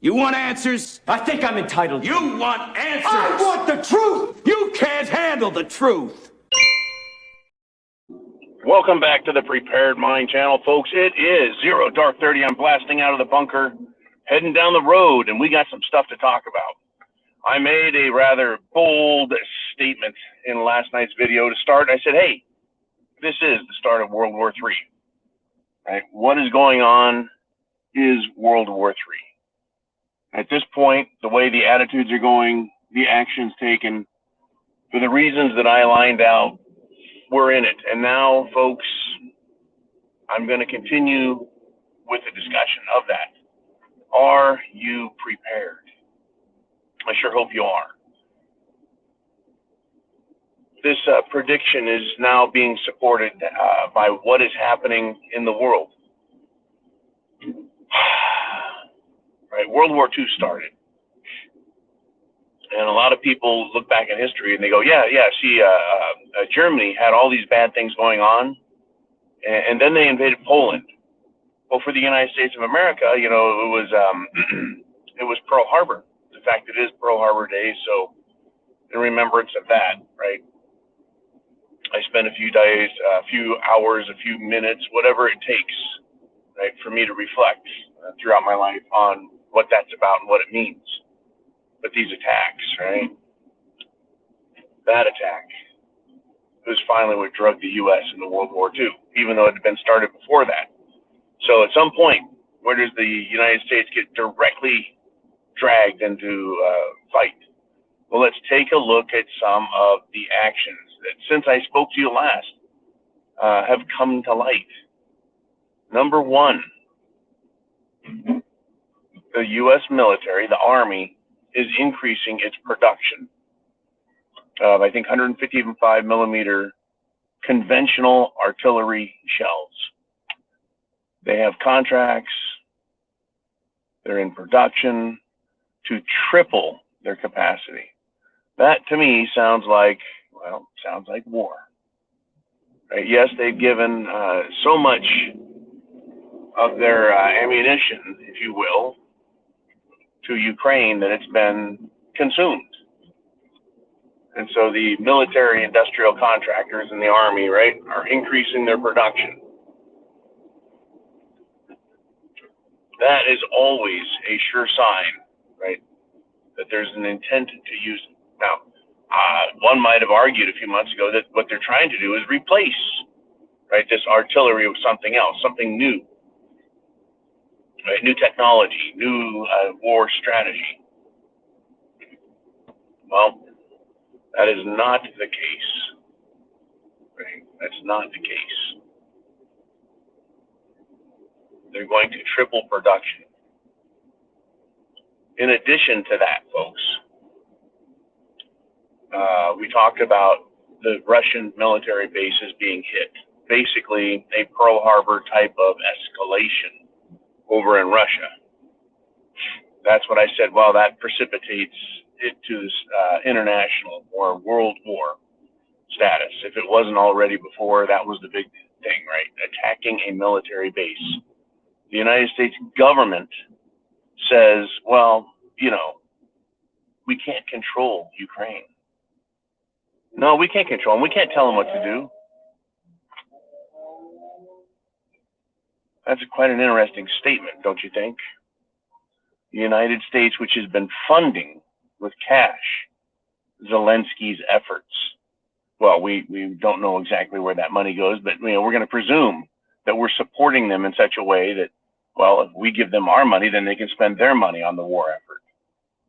You want answers? I think I'm entitled. You want answers? I want the truth! You can't handle the truth. Welcome back to the Prepared Mind channel, folks. It is 0:30. I'm blasting out of the bunker, heading down the road, and we got some stuff to talk about. I made a rather bold statement in last night's video to start. I said, hey, this is the start of World War III. Right? What is going on is World War III. At this point, the way the attitudes are going, the actions taken, for the reasons that I lined out, we're in it. And now, folks, I'm going to continue with the discussion of that. Are you prepared? I sure hope you are. This prediction is now being supported by what is happening in the world. Right, World War II started. And a lot of people look back in history and they go, Germany had all these bad things going on, and then they invaded Poland. Well, for the United States of America, it was Pearl Harbor. In fact, it is Pearl Harbor Day, so in remembrance of that, right? I spent a few days, a few hours, a few minutes, whatever it takes, right, for me to reflect throughout my life on what that's about and what it means. But these attacks, right? That attack was finally what drug the U.S. into World War II, even though it had been started before that. So at some point, where does the United States get directly dragged into fight? Well, let's take a look at some of the actions that, since I spoke to you last, have come to light. Number one, the U.S. military, the Army, is increasing its production of, I think, 155 millimeter conventional artillery shells. They have contracts, they're in production to triple their capacity. That to me sounds like war. Right? Yes, they've given so much of their ammunition, if you will, to Ukraine that it's been consumed. And so the military industrial contractors in the Army, right, are increasing their production. That is always a sure sign, right, that there's an intent to use it. Now, one might have argued a few months ago that what they're trying to do is replace, right, this artillery with something else, something new, right, new technology, new war strategy. Well, that is not the case, right? That's not the case. They're going to triple production. In addition to that, folks, we talked about the Russian military bases being hit. Basically, a Pearl Harbor type of escalation over in Russia. That's what I said. Well, that precipitates it to this international or world war status. If it wasn't already before, that was the big thing, right? Attacking a military base. The United States government says, well, we can't control Ukraine. No, we can't control them. We can't tell them what to do. That's quite an interesting statement, don't you think? The United States, which has been funding with cash Zelensky's efforts. Well, we don't know exactly where that money goes, but we're going to presume that we're supporting them in such a way that, well, if we give them our money, then they can spend their money on the war effort.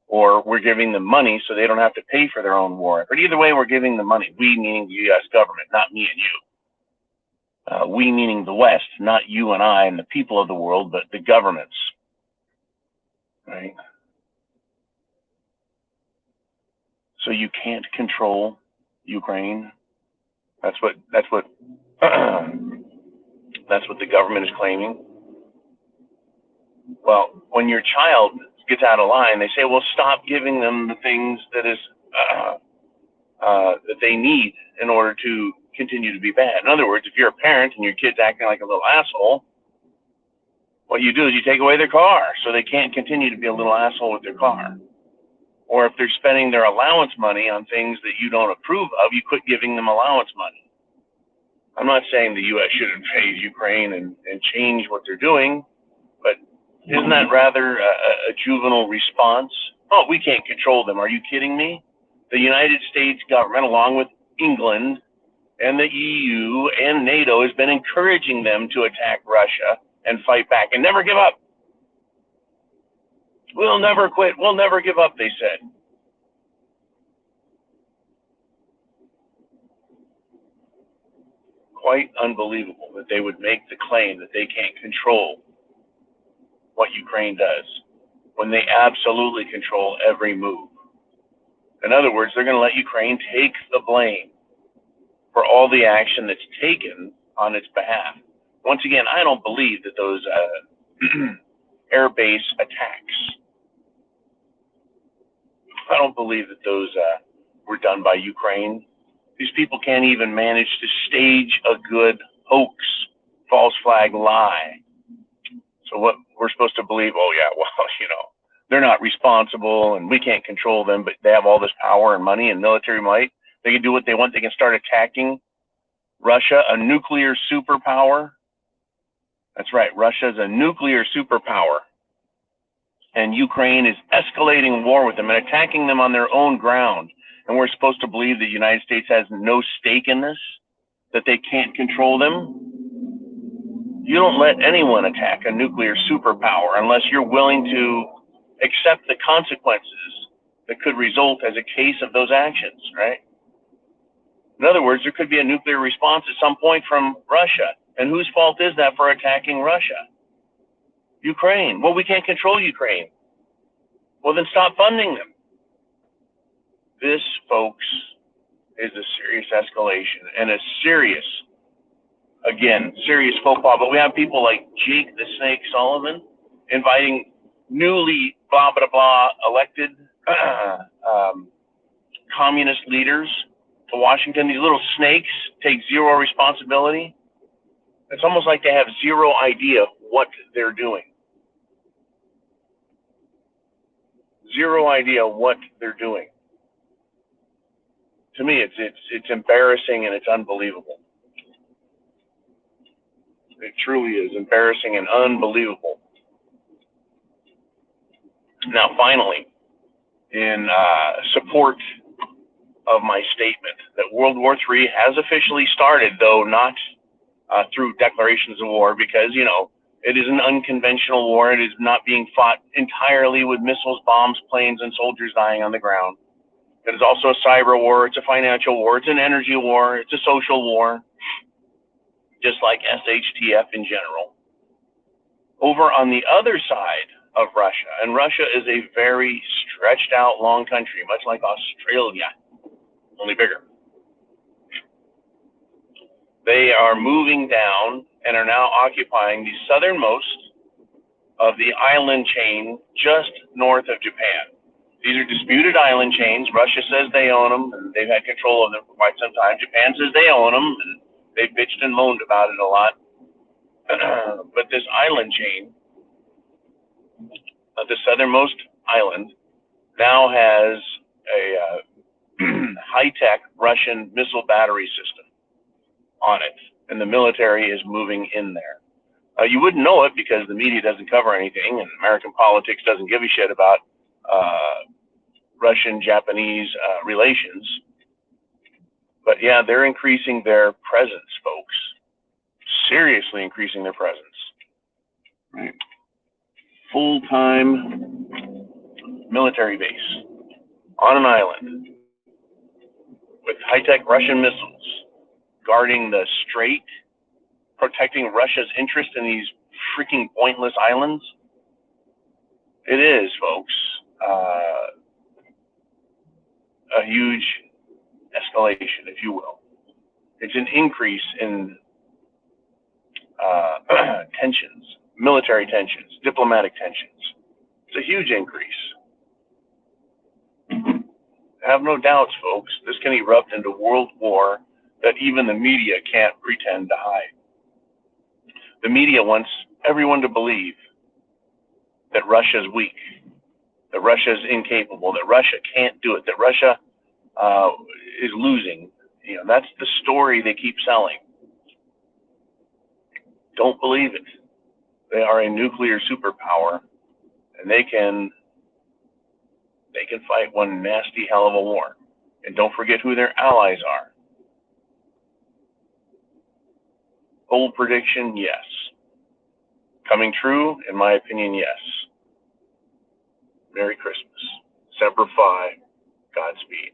Or we're giving them money so they don't have to pay for their own war effort. Either way, we're giving them money. We meaning the U.S. government, not me and you. We meaning the West, not you and I and the people of the world, but the governments. Right? So you can't control Ukraine. That's what the government is claiming. Well, when your child gets out of line, they say, well, stop giving them the things that they need in order to continue to be bad. In other words, if you're a parent and your kid's acting like a little asshole, What you do is you take away their car so they can't continue to be a little asshole with their car. Or if they're spending their allowance money on things that you don't approve of, you quit giving them allowance money. I'm not saying the U.S. shouldn't phase Ukraine and change what they're doing, but isn't that rather a juvenile response? Oh, we can't control them. Are you kidding me? The United States government, along with England and the EU and NATO, has been encouraging them to attack Russia and fight back and never give up. We'll never quit. We'll never give up, they said. Quite unbelievable that they would make the claim that they can't control what Ukraine does when they absolutely control every move. In other words, they're going to let Ukraine take the blame for all the action that's taken on its behalf. Once again, I don't believe that those air base attacks, I don't believe that those were done by Ukraine. These people can't even manage to stage a good hoax, false flag lie. So what we're supposed to believe, oh yeah, well, they're not responsible and we can't control them, but they have all this power and money and military might. They can do what they want. They can start attacking Russia, a nuclear superpower. That's right, Russia is a nuclear superpower. And Ukraine is escalating war with them and attacking them on their own ground. And we're supposed to believe the United States has no stake in this, that they can't control them. You don't let anyone attack a nuclear superpower unless you're willing to accept the consequences that could result as a case of those actions, right? In other words, there could be a nuclear response at some point from Russia. And whose fault is that for attacking Russia? Ukraine. Well, we can't control Ukraine. Well, then stop funding them. This, folks, is a serious escalation and a serious faux pas. But we have people like Jake the Snake Sullivan inviting newly blah, blah, blah elected communist leaders to Washington. These little snakes take zero responsibility. It's almost like they have zero idea what they're doing. Zero idea what they're doing. To me, it's embarrassing and it's unbelievable. It truly is embarrassing and unbelievable. Now, finally, in support of my statement that World War III has officially started, though not through declarations of war, because, it is an unconventional war. It is not being fought entirely with missiles, bombs, planes, and soldiers dying on the ground. It is also a cyber war. It's a financial war. It's an energy war. It's a social war, just like SHTF in general. Over on the other side of Russia, and Russia is a very stretched out, long country, much like Australia, only bigger. They are moving down and are now occupying the southernmost of the island chain just north of Japan. These are disputed island chains. Russia says they own them, and they've had control of them for quite some time. Japan says they own them, and they've bitched and moaned about it a lot. But this island chain, the southernmost island, now has a high-tech Russian missile battery system on it, and the military is moving in there. You wouldn't know it because the media doesn't cover anything, and American politics doesn't give a shit about Russian-Japanese relations. But yeah, they're increasing their presence, folks. Seriously increasing their presence. Right? Full-time military base on an island with high-tech Russian missiles guarding the strait, protecting Russia's interest in these freaking pointless islands. It is, folks, a huge escalation, if you will. It's an increase in tensions, military tensions, diplomatic tensions. It's a huge increase. Have no doubts, folks, this can erupt into world war that even the media can't pretend to hide. The media wants everyone to believe that Russia's weak, that Russia's incapable, that Russia can't do it, that Russia is losing. You know, that's the story they keep selling. Don't believe it. They are a nuclear superpower, and they can fight one nasty hell of a war. And don't forget who their allies are. Bold prediction, yes. Coming true, in my opinion, yes. Merry Christmas. Semper Fi. Godspeed.